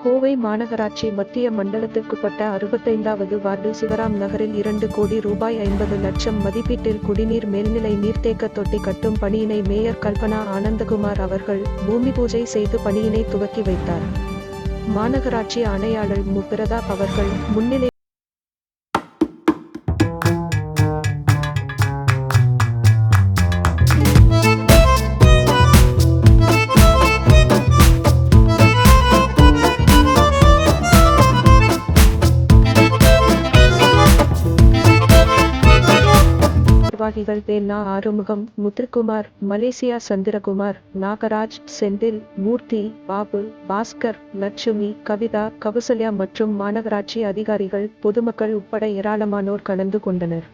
கோவை மாநகராட்சி மத்திய மண்டலத்திற்குட்பட்ட 65வது வார்டு சிவராம் நகரில் 2 கோடி ரூபாய் 50 லட்சம் மதிப்பீட்டில் குடிநீர் மேல்நிலை நீர்த்தேக்க தொட்டி கட்டும் பணியினை மேயர் கல்பனா ஆனந்தகுமார் அவர்கள் பூமி பூஜை செய்து பணியினை துவக்கி வைத்தார். மாநகராட்சி ஆணையாளர் மு. பிரதாப் அவர்கள் முன்னிலை நிர்வாகிகள் தேன்னா ஆறுமுகம், முத்துக்குமார், மலேசியா சந்திரகுமார், நாகராஜ், செந்தில், மூர்த்தி, பாபு, பாஸ்கர், லட்சுமி, கவிதா, கவுசல்யா மற்றும் மாநகராட்சி அதிகாரிகள், பொதுமக்கள் உட்பட ஏராளமானோர் கலந்து கொண்டனர்.